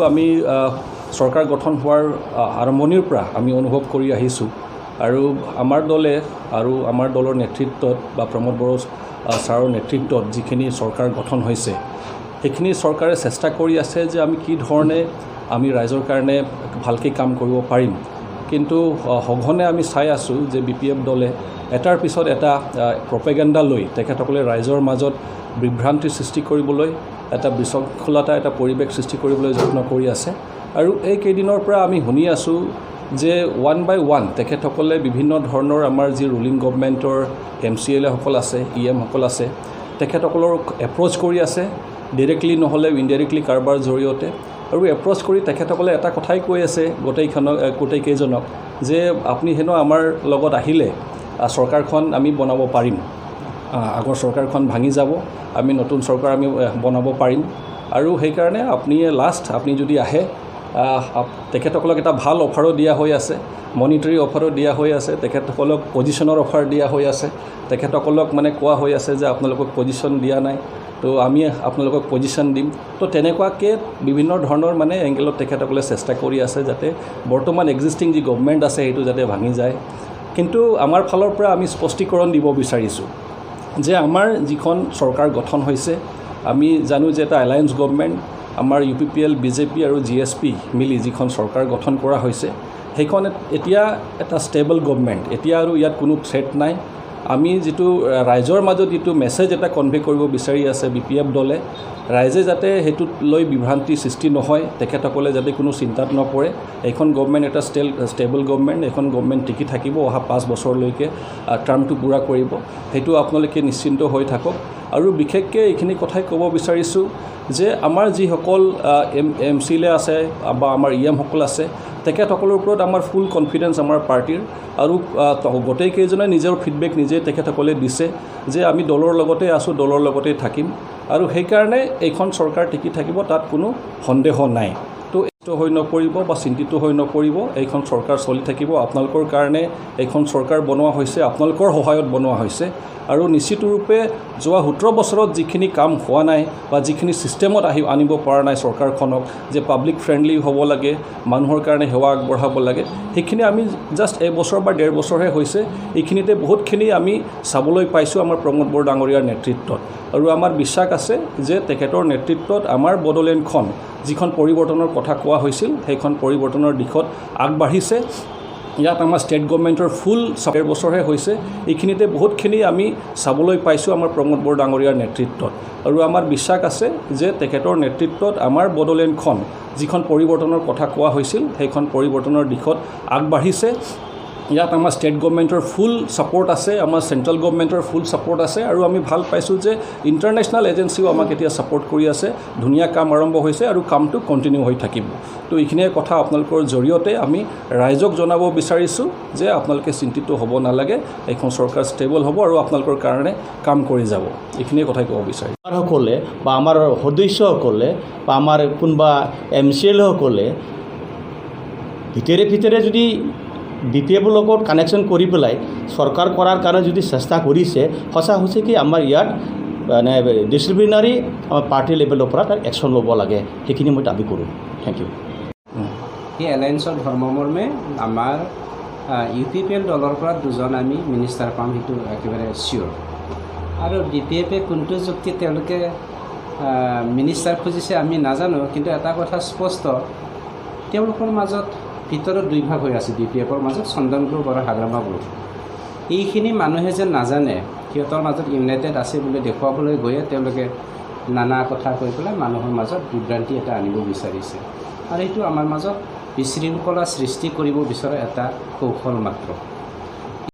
আমি চৰকাৰ গঠন হোৱাৰ আৰম্ভণিৰ পৰা আমি অনুভৱ কৰি আহিছোঁ আৰু আমাৰ দলে আৰু আমাৰ দলৰ নেতৃত্বত বা প্ৰমোদ বড়ো ছাৰৰ নেতৃত্বত যিখিনি চৰকাৰ গঠন হৈছে সেইখিনি চৰকাৰে চেষ্টা কৰি আছে যে আমি কি ধৰণে আমি ৰাইজৰ কাৰণে ভালকৈ কাম কৰিব পাৰিম। কিন্তু সঘনে আমি চাই আছোঁ যে BPF দলে এটাৰ পিছত এটা প্ৰপেগেণ্ডা লৈ তেখেতসকলে ৰাইজৰ মাজত বিভ্ৰান্তি সৃষ্টি কৰিবলৈ এটা বিশৃংখলতা এটা পৰিৱেশ সৃষ্টি কৰিবলৈ যত্ন কৰি আছে। আৰু এই কেইদিনৰ পৰা আমি শুনি আছোঁ যে ওৱান বাই ওৱান তেখেতসকলে বিভিন্ন ধৰণৰ আমাৰ যি ৰুলিং গভৰ্ণমেণ্টৰ MCLA সকল আছে EM সকল আছে তেখেতসকলৰ এপ্ৰ'চ কৰি আছে ডাইৰেক্টলি নহ'লে ইনডাইৰেক্টলি কাৰোবাৰ জৰিয়তে। আৰু এপ্ৰ'চ কৰি তেখেতসকলে এটা কথাই কৈ আছে গোটেইকেইজনক যে আপুনি হেনো আমাৰ লগত আহিলে চৰকাৰখন আমি বনাব পাৰিম, আগৰ চৰকাৰখন ভাঙি যাব, আমি নতুন চৰকাৰ আমি বনাব পাৰিম। আৰু সেইকাৰণে আপুনি যদি আহে তেখেতসকলক এটা ভাল অফাৰো দিয়া হৈ আছে, মনিটাৰী অফাৰো দিয়া হৈ আছে, তেখেতসকলক পজিশ্যনৰ অফাৰ দিয়া হৈ আছে, তেখেতসকলক মানে কোৱা হৈ আছে যে আপোনালোকক পজিশ্যন দিয়া নাই তো আমি আপোনালোকক পজিশ্যন দিম। তো তেনেকুৱাকৈ বিভিন্ন ধৰণৰ মানে এংগেলত তেখেতসকলে চেষ্টা কৰি আছে যাতে বৰ্তমান এক্সিষ্টিং যি গভৰ্ণমেণ্ট আছে সেইটো যাতে ভাঙি যায়। কিন্তু আমাৰ ফালৰ পৰা আমি স্পষ্টীকৰণ দিব বিচাৰিছোঁ যে আমাৰ যিখন চৰকাৰ গঠন হৈছে আমি জানো যে এটা এলায়েন্স গভৰ্ণমেণ্ট আমাৰ UPPL BJP আৰু GSP মিলি যিখন চৰকাৰ গঠন কৰা হৈছে সেইখন এতিয়া এটা ষ্টেবল গভৰ্ণমেণ্ট, এতিয়া আৰু ইয়াত কোনো থ্ৰেট নাই। আমি যিটো ৰাইজৰ মাজত যিটো মেছেজ এটা কনভে কৰিব বিচাৰি আছে BPF দলে, ৰাইজে যাতে সেইটোত লৈ বিভ্ৰান্তি সৃষ্টি নহয়, তেখেতসকলে যাতে কোনো চিন্তাত নপৰে। এইখন গভৰ্ণমেণ্ট এটা ষ্টেবল গভৰ্ণমেণ্ট, এইখন গভৰ্ণমেণ্ট টিকি থাকিব অহা 5 বছৰলৈকে, টাৰ্মটো পূৰা কৰিব, সেইটো আপোনালোকে নিশ্চিন্ত হৈ থাকক। আৰু বিশেষকৈ এইখিনি কথাই ক'ব বিচাৰিছোঁ যে আমাৰ যিসকল MCLA আছে বা আমাৰ EM সকল আছে তেখেতসকলৰ ওপৰত আমাৰ ফুল কনফিডেন্স আমাৰ পাৰ্টিৰ। আৰু গোটেইকেইজনে নিজৰ ফিডবেক নিজে তেখেতসকলে দিছে যে আমি দলৰ লগতে আছোঁ, দলৰ লগতে থাকিম আৰু সেইকাৰণে এইখন চৰকাৰ টিকি থাকিব, তাত কোনো সন্দেহ নাই। তো হৈ নপৰিব বা চিন্তিত হৈ নপৰিব, এইখন চৰকাৰ চলি থাকিব। আপোনালোকৰ কাৰণে এইখন চৰকাৰ বনোৱা হৈছে, আপোনালোকৰ সহায়ত বনোৱা হৈছে। আৰু নিশ্চিতৰূপে যোৱা 17 বছৰত যিখিনি কাম হোৱা নাই বা যিখিনি ছিষ্টেমত আনিব পৰা নাই চৰকাৰখনক, যে পাব্লিক ফ্ৰেণ্ডলি হ'ব লাগে, মানুহৰ কাৰণে সেৱা আগবঢ়াব লাগে, সেইখিনি আমি জাষ্ট এবছৰ বা 1.5 বছৰহে হৈছে, এইখিনিতে বহুতখিনি আমি চাবলৈ পাইছোঁ আমাৰ প্ৰমোদ বড়ো ডাঙৰীয়াৰ নেতৃত্বত। আৰু আমাৰ বিশ্বাস আছে যে তেখেতৰ নেতৃত্বত আমাৰ বড়োলেণ্ডখন যিখন পৰিৱৰ্তনৰ কথা কোৱা হৈছিল সেইখন পৰিৱৰ্তনৰ দিশত আগবাঢ়িছে। ইয়াত আমাৰ ষ্টেট গভৰ্ণমেণ্টৰ ফুল 1.5 বছৰহে হৈছে, এইখিনিতে বহুতখিনি আমি চাবলৈ পাইছোঁ আমাৰ প্ৰমোদ বড়ো ডাঙৰীয়াৰ নেতৃত্বত। আৰু আমাৰ বিশ্বাস আছে যে তেখেতৰ নেতৃত্বত আমাৰ বড়োলেণ্ডখন যিখন পৰিৱৰ্তনৰ কথা কোৱা হৈছিল সেইখন পৰিৱৰ্তনৰ দিশত আগবাঢ়িছে। ইয়াত আমাৰ ষ্টেট গভৰ্ণমেণ্টৰ ফুল ছাপোৰ্ট আছে, আমাৰ চেণ্ট্ৰেল গভৰ্ণমেণ্টৰ ফুল ছাপোৰ্ট আছে। আৰু আমি ভাল পাইছোঁ যে ইণ্টাৰনেশ্যনেল এজেঞ্চিও আমাক এতিয়া ছাপোৰ্ট কৰি আছে, ধুনীয়া কাম আৰম্ভ হৈছে আৰু কামটো কণ্টিনিউ হৈ থাকিব। তো এইখিনিয়ে কথা আপোনালোকৰ জৰিয়তে আমি ৰাইজক জনাব বিচাৰিছোঁ যে আপোনালোকে চিন্তিত হ'ব নালাগে, এইখন চৰকাৰ ষ্টেবল হ'ব আৰু আপোনালোকৰ কাৰণে কাম কৰি যাব। এইখিনিয়ে কথাই ক'ব বিচাৰিছোঁ। সকলে বা আমাৰ সদস্যসকলে বা আমাৰ কোনোবা MCLA সকলে ভিতৰে যদি BPF লগত কানেকশ্যন কৰি পেলাই চৰকাৰ কৰাৰ কাৰণে যদি চেষ্টা কৰিছে, সঁচাকৈ আমাৰ ইয়াত মানে ডিচিপ্লিনাৰী আমাৰ পাৰ্টি লেভেলৰ পৰা তাক একশ্যন ল'ব লাগে, সেইখিনি মই দাবী কৰোঁ। Thank you. এই এলায়েন্সৰ ধৰ্মমৰ্মে আমাৰ UPPL দলৰ পৰা 2জন আমি মিনিষ্টাৰ পাম, সেইটো একেবাৰে চিয়'ৰ। আৰু DPF-এ কোনটো যুক্তিত তেওঁলোকে মিনিষ্টাৰ খুজিছে আমি নাজানো, কিন্তু এটা কথা স্পষ্ট, তেওঁলোকৰ মাজত ভিতৰত 2 ভাগ হৈ আছে BPF-ৰ মাজত, চন্দন গ্ৰুপ আৰু হাগ্ৰামা গ্ৰুপ। এইখিনি মানুহে যেন নাজানে সিহঁতৰ মাজত ইউনাইটেড আছে বুলি দেখুৱাবলৈ গৈয়ে তেওঁলোকে নানা কথা কৈ পেলাই মানুহৰ মাজত বিভ্ৰান্তি এটা আনিব বিচাৰিছে। আৰু এইটো আমাৰ মাজত বিশৃংখলা সৃষ্টি কৰিব বিচৰা এটা কৌশল মাত্ৰ।